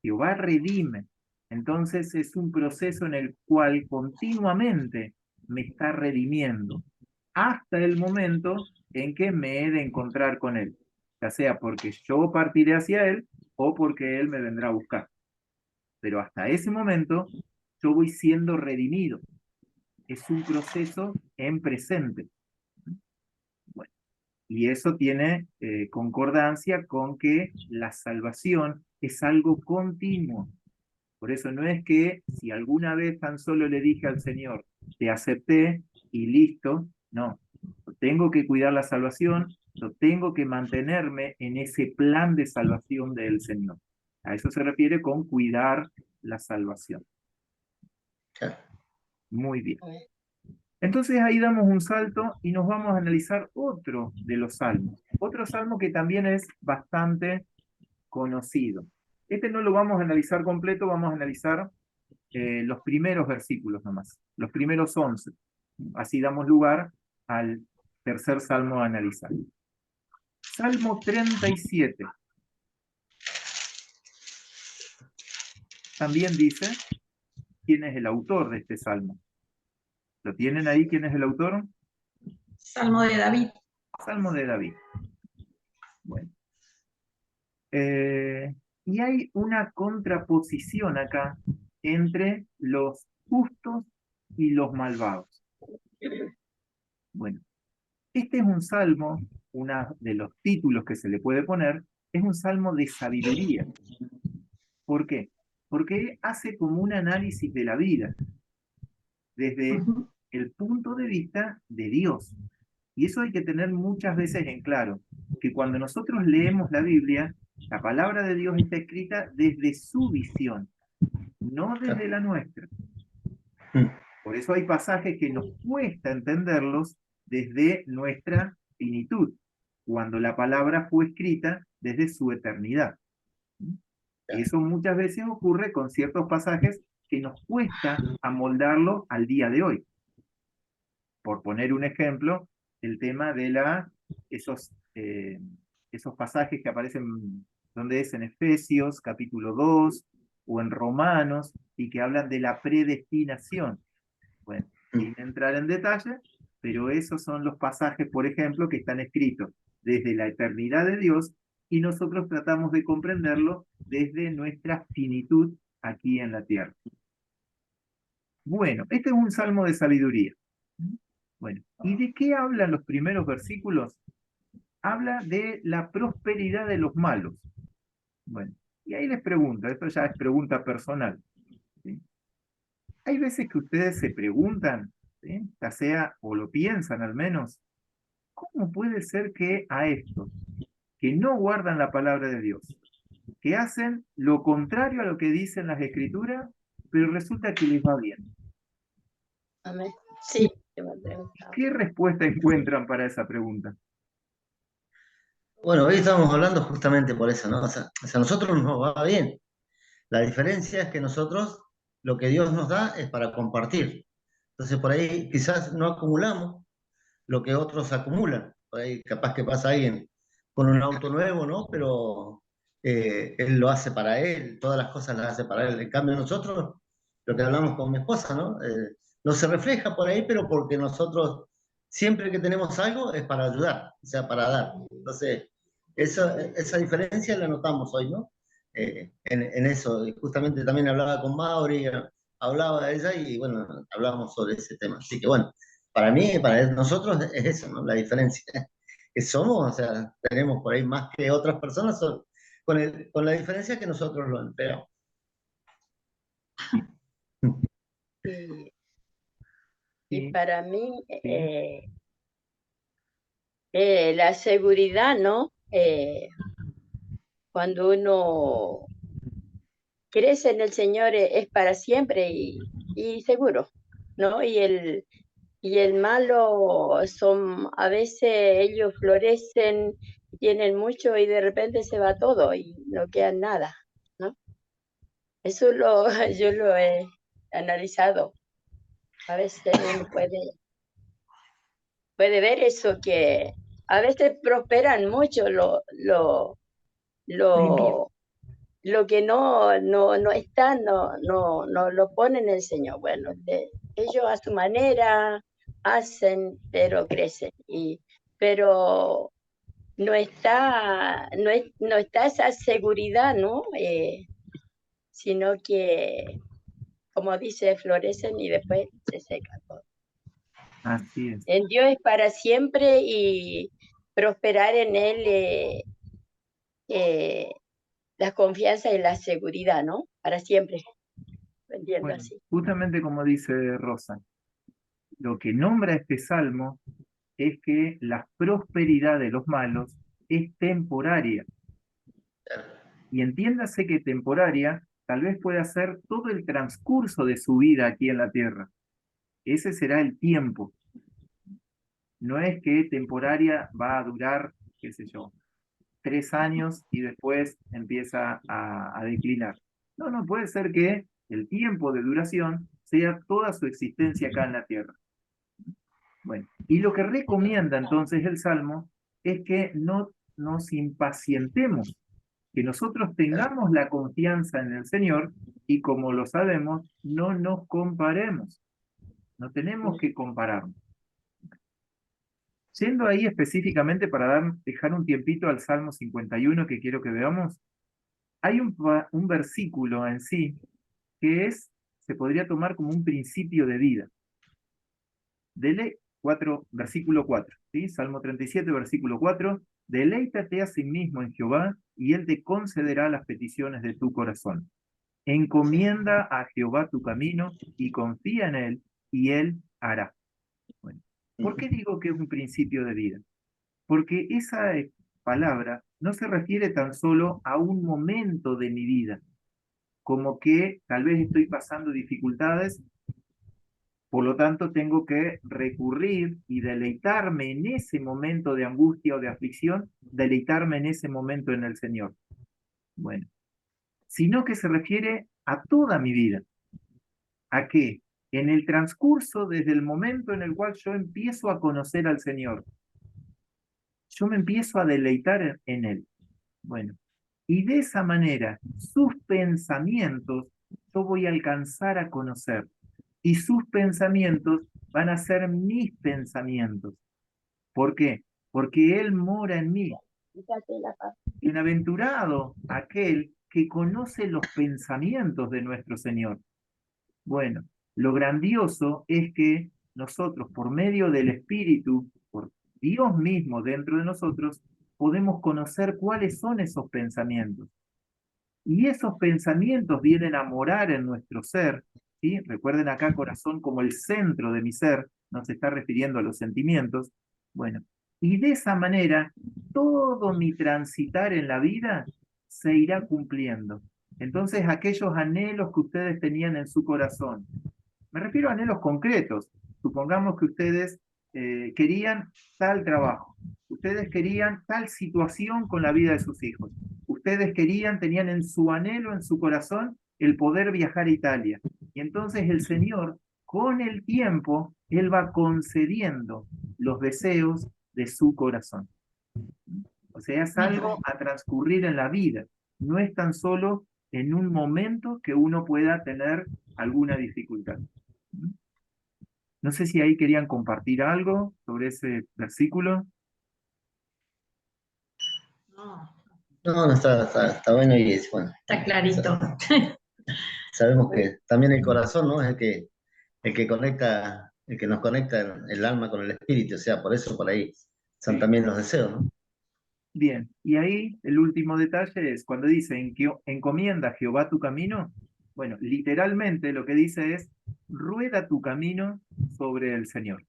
Jehová redime. Entonces es un proceso en el cual continuamente me está redimiendo, hasta el momento en que me he de encontrar con Él, ya sea porque yo partiré hacia Él o porque Él me vendrá a buscar. Pero hasta ese momento yo voy siendo redimido. Es un proceso en presente. Bueno, y eso tiene concordancia con que la salvación es algo continuo. Por eso no es que si alguna vez tan solo le dije al Señor, te acepté y listo, no. Yo tengo que cuidar la salvación, yo tengo que mantenerme en ese plan de salvación del Señor. A eso se refiere con cuidar la salvación. Claro. Muy bien. Amén. Entonces ahí damos un salto y nos vamos a analizar otro de los salmos. Otro salmo que también es bastante conocido. Este no lo vamos a analizar completo, vamos a analizar los primeros versículos nomás, los primeros 11. Así damos lugar al tercer salmo a analizar. Salmo 37. También dice quién es el autor de este salmo. ¿Lo tienen ahí? ¿Quién es el autor? Salmo de David. Salmo de David. Bueno. Y hay una contraposición acá entre los justos y los malvados. Bueno, este es un salmo, uno de los títulos que se le puede poner, es un salmo de sabiduría. ¿Por qué? Porque hace como un análisis de la vida desde Ujú. el punto de vista de Dios. Y eso hay que tener muchas veces en claro, que cuando nosotros leemos la Biblia, la palabra de Dios está escrita desde su visión, no desde la nuestra. Mm. Por eso hay pasajes que nos cuesta entenderlos desde nuestra finitud, cuando la palabra fue escrita desde su eternidad. Y eso muchas veces ocurre con ciertos pasajes que nos cuesta amoldarlo al día de hoy. Por poner un ejemplo, el tema de esos pasajes que aparecen, donde es en Efesios, capítulo 2, o en Romanos, y que hablan de la predestinación. Bueno, sin entrar en detalle, pero esos son los pasajes, por ejemplo, que están escritos desde la eternidad de Dios y nosotros tratamos de comprenderlo desde nuestra finitud aquí en la tierra. Bueno, este es un salmo de sabiduría. Bueno, ¿y de qué hablan los primeros versículos? Habla de la prosperidad de los malos. Bueno, y ahí les pregunto, esto ya es pregunta personal, ¿sí? Hay veces que ustedes se preguntan, ¿sí? Ya sea, o lo piensan al menos, ¿cómo puede ser que a estos que no guardan la palabra de Dios, que hacen lo contrario a lo que dicen las escrituras, pero resulta que les va bien? Amén. Sí, yo me preguntaba. ¿Qué respuesta encuentran para esa pregunta? Bueno, hoy estamos hablando justamente por eso, ¿no? O sea, a nosotros nos va bien. La diferencia es que nosotros lo que Dios nos da es para compartir. Entonces por ahí quizás no acumulamos lo que otros acumulan. Por ahí capaz que pasa alguien con un auto nuevo, ¿no? Pero él lo hace para él, todas las cosas las hace para él. En cambio nosotros, lo que hablamos con mi esposa, ¿no? No se refleja por ahí, pero porque nosotros siempre que tenemos algo es para ayudar, o sea, para dar. Entonces, esa diferencia la notamos hoy, ¿no? En eso. Y justamente también hablaba con Mauri, hablaba de ella y bueno, hablábamos sobre ese tema. Así que bueno, para mí, para nosotros es eso, ¿no? La diferencia. Que somos, o sea, tenemos por ahí más que otras personas, con la diferencia que nosotros lo empleamos. Y, y Sí, para mí, sí, la seguridad, ¿no? Cuando uno crece en el Señor es para siempre y seguro, ¿no? Y el malo son, a veces ellos florecen, tienen mucho y de repente se va todo y no queda nada, ¿no? Eso yo lo he analizado. A veces uno puede ver eso, que a veces prosperan mucho Limpio. lo que no está, no lo ponen el Señor. Bueno, ellos a su manera hacen, pero crecen. Pero no está esa seguridad, ¿no? Sino que, como dice, florecen y después se seca todo. Así es. En Dios es para siempre y prosperar en Él, eh, la confianza y la seguridad, ¿no? Para siempre, lo entiendo Bueno, así. justamente como dice Rosa, lo que nombra este salmo es que la prosperidad de los malos es temporaria. Y entiéndase que temporaria tal vez pueda ser todo el transcurso de su vida aquí en la tierra. Ese será el tiempo. No es que temporaria va a durar, qué sé yo, 3 años y después empieza a declinar. No, no, puede ser que el tiempo de duración sea toda su existencia acá en la tierra. Bueno, y lo que recomienda entonces el Salmo es que no nos impacientemos, que nosotros tengamos la confianza en el Señor y como lo sabemos, no nos comparemos, no tenemos que compararnos. Yendo ahí específicamente para dejar un tiempito al Salmo 51 que quiero que veamos, hay un versículo en sí que se podría tomar como un principio de vida. Dele 4, versículo 4, ¿sí? Salmo 37, versículo 4, deleítate a sí mismo en Jehová y él te concederá las peticiones de tu corazón. Encomienda a Jehová tu camino y confía en él y él hará. Bueno, ¿por qué digo que es un principio de vida? Porque esa palabra no se refiere tan solo a un momento de mi vida, como que tal vez estoy pasando dificultades, por lo tanto tengo que recurrir y deleitarme en ese momento de angustia o de aflicción, deleitarme en ese momento en el Señor. Bueno, sino que se refiere a toda mi vida. ¿A qué? En el transcurso desde el momento en el cual yo empiezo a conocer al Señor, yo me empiezo a deleitar en Él. Bueno, y de esa manera sus pensamientos yo voy a alcanzar a conocer y sus pensamientos van a ser mis pensamientos. ¿Por qué? Porque Él mora en mí. Fíjate la paz. Bienaventurado aquel que conoce los pensamientos de nuestro Señor. Bueno, lo grandioso es que nosotros, por medio del Espíritu, por Dios mismo dentro de nosotros, podemos conocer cuáles son esos pensamientos. Y esos pensamientos vienen a morar en nuestro ser, ¿sí? Recuerden acá corazón como el centro de mi ser, no se está refiriendo a los sentimientos. Bueno, y de esa manera todo mi transitar en la vida se irá cumpliendo. Entonces, aquellos anhelos que ustedes tenían en su corazón, me refiero a anhelos concretos. Supongamos que ustedes querían tal trabajo, ustedes querían tal situación con la vida de sus hijos, ustedes tenían en su anhelo, en su corazón, el poder viajar a Italia. Y entonces el Señor, con el tiempo, Él va concediendo los deseos de su corazón. O sea, es algo a transcurrir en la vida. No es tan solo en un momento que uno pueda tener alguna dificultad. No sé si ahí querían compartir algo sobre ese versículo. No, No, no está bueno y es bueno. está clarito. Sabemos que también el corazón, ¿no? Es el que conecta, el que nos conecta el alma con el espíritu, o sea, por eso por ahí son Sí. también los deseos, ¿no? Bien, y ahí el último detalle es cuando dice encomienda a Jehová tu camino. Bueno, literalmente lo que dice es rueda tu camino sobre el Señor.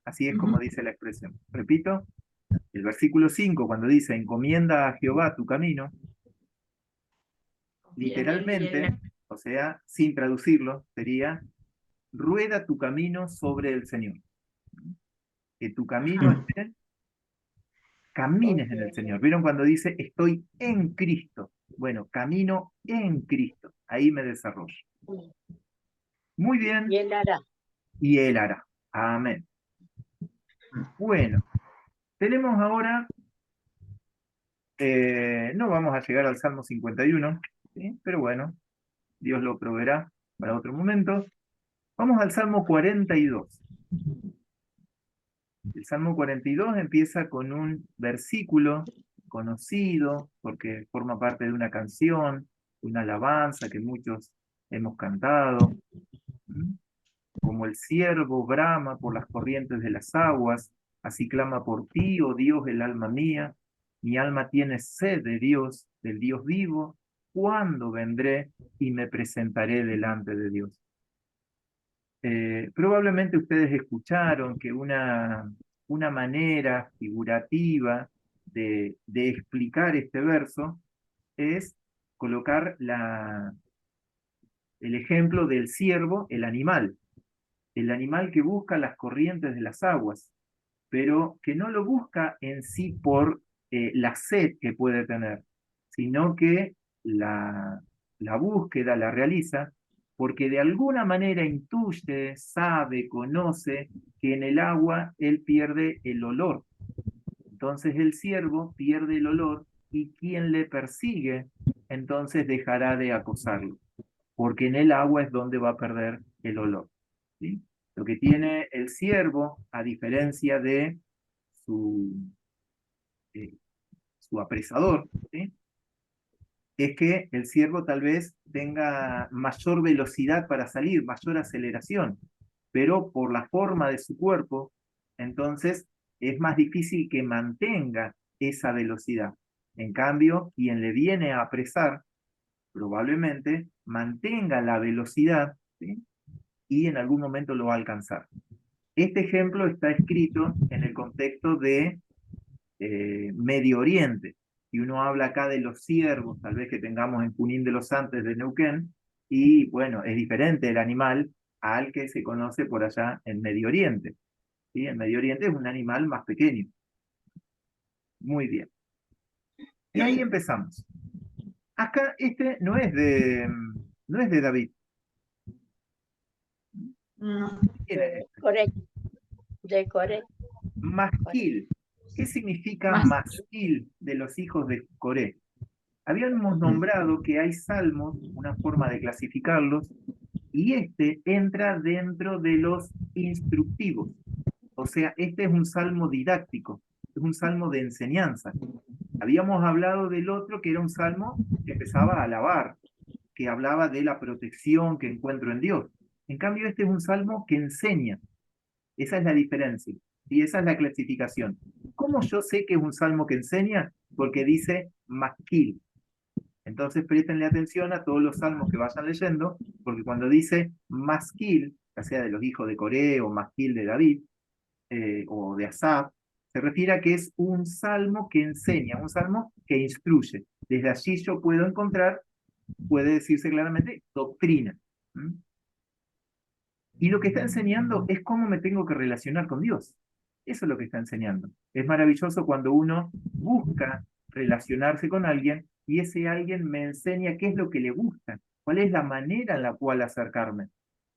Así es como dice la expresión. Repito, el versículo 5 cuando dice encomienda a Jehová tu camino, literalmente, o sea, sin traducirlo, sería rueda tu camino sobre el Señor. Que tu camino esté, camines en el Señor. ¿Vieron cuando dice estoy en Cristo? Bueno, camino en Cristo. Ahí me desarrollo. Muy bien, Y él hará. y Él hará. Amén. Bueno, tenemos ahora, no vamos a llegar al Salmo 51, ¿sí? Pero bueno, Dios lo proveerá para otro momento. Vamos al Salmo 42. El Salmo 42 empieza con un versículo conocido porque forma parte de una canción, una alabanza que muchos hemos cantado. ¿Mm? Como el ciervo brama por las corrientes de las aguas, así clama por ti, oh Dios, el alma mía. Mi alma tiene sed de Dios, del Dios vivo. ¿Cuándo vendré y me presentaré delante de Dios? Probablemente ustedes escucharon que una manera figurativa de explicar este verso es colocar el ejemplo del ciervo, el animal que busca las corrientes de las aguas, pero que no lo busca en sí por la sed que puede tener, sino que la búsqueda la realiza porque de alguna manera intuye, sabe, conoce que en el agua él pierde el olor. Entonces el ciervo pierde el olor y quien le persigue, entonces dejará de acosarlo, porque en el agua es donde va a perder el olor. ¿Sí? Lo que tiene el ciervo, a diferencia de su, eh, su apresador, ¿sí? Es que el ciervo tal vez tenga mayor velocidad para salir, mayor aceleración, pero por la forma de su cuerpo, entonces es más difícil que mantenga esa velocidad. En cambio, quien le viene a apresar, probablemente mantenga la velocidad, ¿sí? Y en algún momento lo va a alcanzar. Este ejemplo está escrito en el contexto de Medio Oriente. Y uno habla acá de los ciervos, tal vez que tengamos en Junín de los Andes de Neuquén, y bueno, es diferente el animal al que se conoce por allá en Medio Oriente. ¿Sí? En Medio Oriente es un animal más pequeño. Muy bien. Y ahí empezamos. Acá este no es de David. No. ¿Quién es este? Correcto. De correcto. Masquil. ¿Qué significa Más. masquil de los hijos de Coré? Habíamos nombrado que hay salmos, una forma de clasificarlos, y este entra dentro de los instructivos. O sea, este es un salmo didáctico, es un salmo de enseñanza. Habíamos hablado del otro que era un salmo que empezaba a alabar, que hablaba de la protección que encuentro en Dios. En cambio, este es un salmo que enseña. Esa es la diferencia. Y esa es la clasificación. ¿Cómo yo sé que es un salmo que enseña? Porque dice masquil. Entonces préstenle atención a todos los salmos que vayan leyendo, porque cuando dice masquil, ya sea de los hijos de Coré o masquil de David, o de Asaf, se refiere a que es un salmo que enseña, un salmo que instruye. Desde allí yo puedo encontrar, puede decirse claramente, doctrina. ¿Mm? Y lo que está enseñando es cómo me tengo que relacionar con Dios. Eso es lo que está enseñando. Es maravilloso cuando uno busca relacionarse con alguien y ese alguien me enseña qué es lo que le gusta, cuál es la manera en la cual acercarme.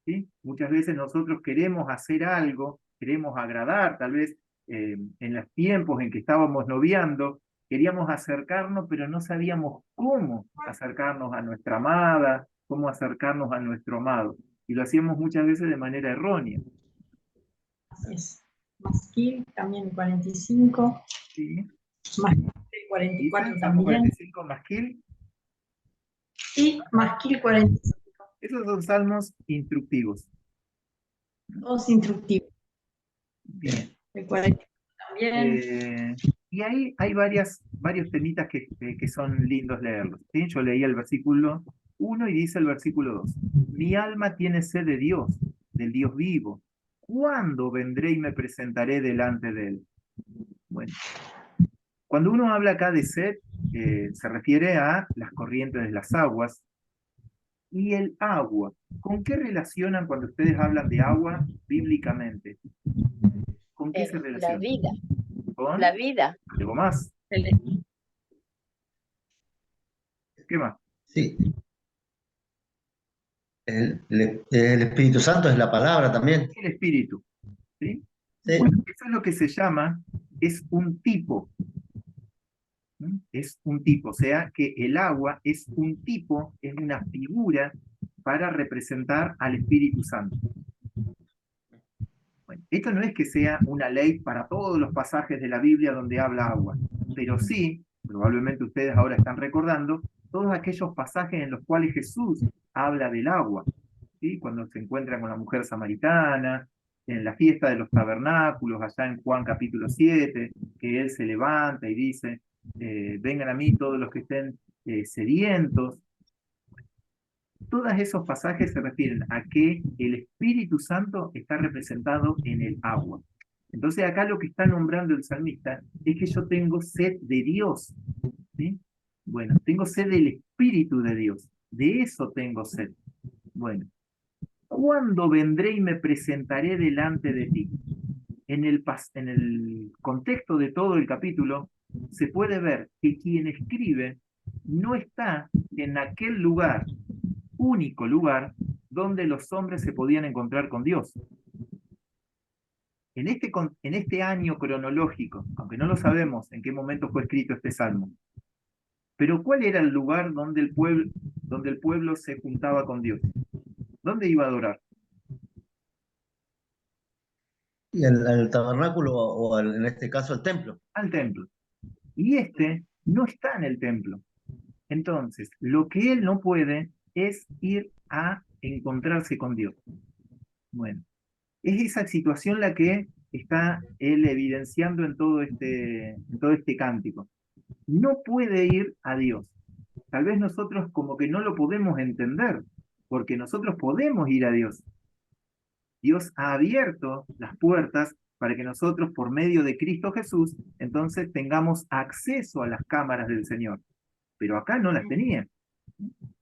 ¿Sí? Muchas veces nosotros queremos hacer algo, queremos agradar, tal vez en los tiempos en que estábamos noviando, queríamos acercarnos, pero no sabíamos cómo acercarnos a nuestra amada, cómo acercarnos a nuestro amado. Y lo hacíamos muchas veces de manera errónea. Así es. Masquil también 45. ¿Sí? Masquil 44 ¿Dicen? Salmo también. 45, Masquil. Y Masquil 45. Esos son salmos instructivos. Todos instructivos. Bien. El 44 también. Y ahí hay varios temitas que son lindos leerlos. ¿Sí? Yo leí el versículo 1 y dice el versículo 2. Mi alma tiene sed de Dios, del Dios vivo. ¿Cuándo vendré y me presentaré delante de él? Bueno, cuando uno habla acá de sed, se refiere a las corrientes de las aguas. Y el agua, ¿con qué relacionan cuando ustedes hablan de agua bíblicamente? ¿Con qué se La relaciona? vida. ¿Con La vida. algo más? ¿Qué más? Sí. El Espíritu Santo es la palabra también. El espíritu, ¿sí? Sí. Bueno, eso es lo que se llama, es un tipo, ¿sí? Es un tipo, o sea que el agua es un tipo, es una figura para representar al Espíritu Santo. Bueno, esto no es que sea una ley para todos los pasajes de la Biblia donde habla agua, pero sí, probablemente ustedes ahora están recordando, todos aquellos pasajes en los cuales Jesús habla del agua, ¿sí? Cuando se encuentra con la mujer samaritana, en la fiesta de los tabernáculos, allá en Juan capítulo 7, que él se levanta y dice, vengan a mí todos los que estén sedientos. Todos esos pasajes se refieren a que el Espíritu Santo está representado en el agua. Entonces acá lo que está nombrando el salmista es que yo tengo sed de Dios, ¿sí? Bueno, tengo sed del Espíritu de Dios, de eso tengo sed. Bueno, ¿cuándo vendré y me presentaré delante de ti? En el contexto de todo el capítulo se puede ver que quien escribe no está en aquel lugar, único lugar, donde los hombres se podían encontrar con Dios. En este año cronológico, aunque no lo sabemos en qué momento fue escrito este salmo, pero ¿cuál era el lugar donde el pueblo se juntaba con Dios? ¿Dónde iba a adorar? Y el tabernáculo, en este caso el templo. Al templo. Y este no está en el templo. Entonces, lo que él no puede es ir a encontrarse con Dios. Bueno, es esa situación la que está él evidenciando en todo este cántico. No puede ir a Dios. Tal vez nosotros como que no lo podemos entender, porque nosotros podemos ir a Dios. Dios ha abierto las puertas para que nosotros, por medio de Cristo Jesús, entonces tengamos acceso a las cámaras del Señor. Pero acá no las tenía.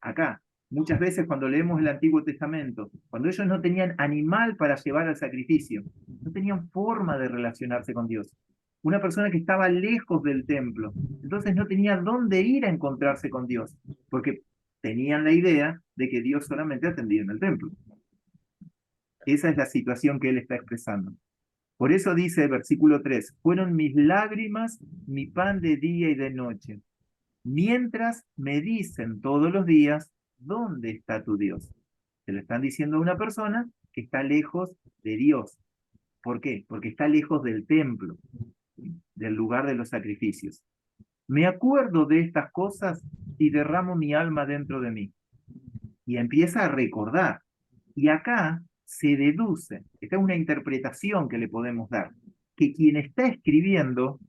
Acá, muchas veces cuando leemos el Antiguo Testamento, cuando ellos no tenían animal para llevar al sacrificio, no tenían forma de relacionarse con Dios. Una persona que estaba lejos del templo, entonces no tenía dónde ir a encontrarse con Dios, porque tenían la idea de que Dios solamente atendía en el templo. Esa es la situación que él está expresando. Por eso dice versículo 3, fueron mis lágrimas mi pan de día y de noche, mientras me dicen todos los días, ¿dónde está tu Dios? Se lo están diciendo a una persona que está lejos de Dios. ¿Por qué? Porque está lejos del templo, del lugar de los sacrificios. Me acuerdo de estas cosas y derramo mi alma dentro de mí. Y empieza a recordar. Y acá se deduce, esta es una interpretación que le podemos dar, que quien está escribiendo,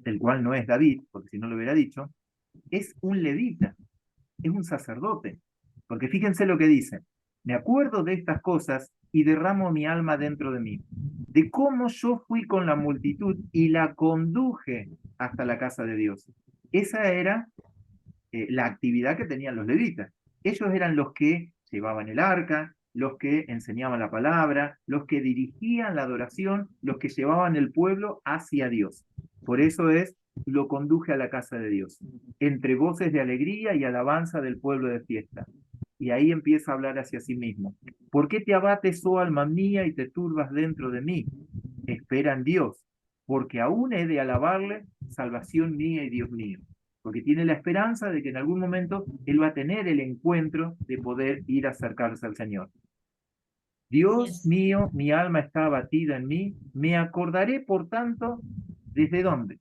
el cual no es David, porque si no lo hubiera dicho, es un levita, es un sacerdote. Porque fíjense lo que dice, me acuerdo de estas cosas y derramo mi alma dentro de mí, de cómo yo fui con la multitud y la conduje hasta la casa de Dios. Esa era la actividad que tenían los levitas. Ellos eran los que llevaban el arca, los que enseñaban la palabra, los que dirigían la adoración, los que llevaban el pueblo hacia Dios. Por eso lo conduje a la casa de Dios, entre voces de alegría y alabanza del pueblo de fiesta. Y ahí empieza a hablar hacia sí mismo. ¿Por qué te abates, oh alma mía, y te turbas dentro de mí? Espera en Dios, porque aún he de alabarle, salvación mía y Dios mío. Porque tiene la esperanza de que en algún momento él va a tener el encuentro de poder ir a acercarse al Señor. Dios mío, mi alma está abatida en mí, me acordaré, por tanto, ¿desde dónde?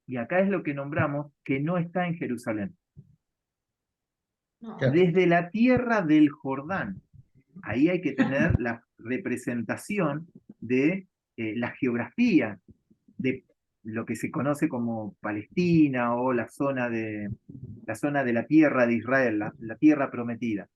Y acá es lo que nombramos, que no está en Jerusalén. No. Desde la tierra del Jordán. Ahí hay que tener la representación de la geografía de lo que se conoce como Palestina o la zona de la tierra de Israel, la tierra prometida.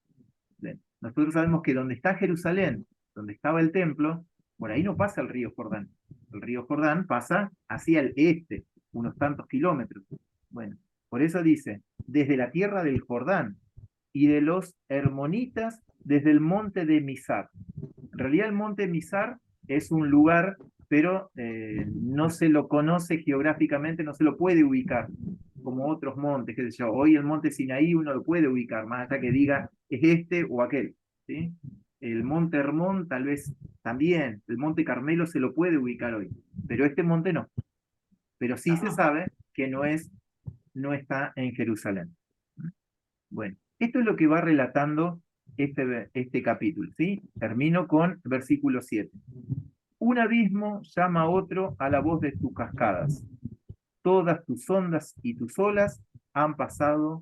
Bien. Nosotros sabemos que donde está Jerusalén, donde estaba el templo, por ahí no pasa el río Jordán. El río Jordán pasa hacia el este, unos tantos kilómetros. Bueno, por eso dice, desde la tierra del Jordán y de los hermonitas desde el monte de Mizar. En realidad el monte Mizar es un lugar, pero no se lo conoce geográficamente, no se lo puede ubicar como otros montes, qué sé yo. Hoy el monte Sinaí uno lo puede ubicar, más hasta que diga es este o aquel. ¿sí? El monte Hermón tal vez también, el monte Carmelo se lo puede ubicar hoy, pero este monte no. Pero sí se sabe que no está en Jerusalén. Bueno, esto es lo que va relatando este capítulo, ¿sí? Termino con versículo 7. Un abismo llama a otro a la voz de tus cascadas. Todas tus ondas y tus olas han pasado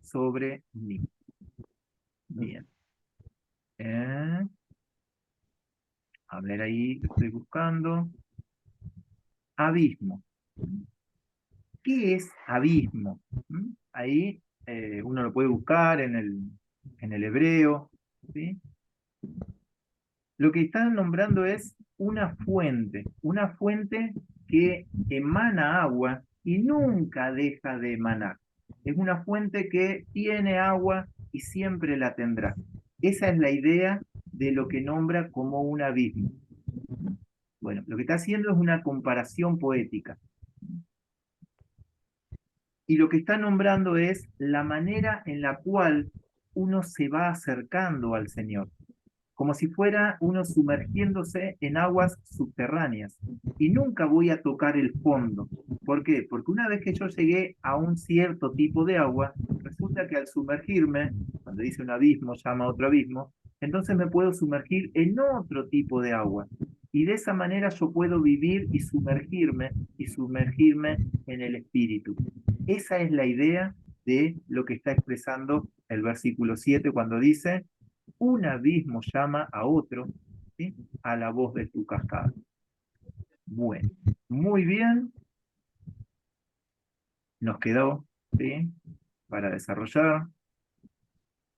sobre mí. Bien. A ver, ahí lo estoy buscando. Abismo. ¿Qué es abismo? Ahí uno lo puede buscar en el hebreo, ¿sí? Lo que están nombrando es una fuente que emana agua y nunca deja de emanar. Es una fuente que tiene agua y siempre la tendrá. Esa es la idea de lo que nombra como un abismo. Bueno, lo que está haciendo es una comparación poética. Y lo que está nombrando es la manera en la cual uno se va acercando al Señor, como si fuera uno sumergiéndose en aguas subterráneas. Y nunca voy a tocar el fondo. ¿Por qué? Porque una vez que yo llegué a un cierto tipo de agua, resulta que al sumergirme, cuando dice un abismo, llama a otro abismo, entonces me puedo sumergir en otro tipo de agua. Y de esa manera yo puedo vivir y sumergirme en el Espíritu. Esa es la idea de lo que está expresando el versículo 7 cuando dice, un abismo llama a otro, ¿sí? A la voz de tu cascada. Bueno, muy bien. Nos quedó, ¿sí? Para desarrollar.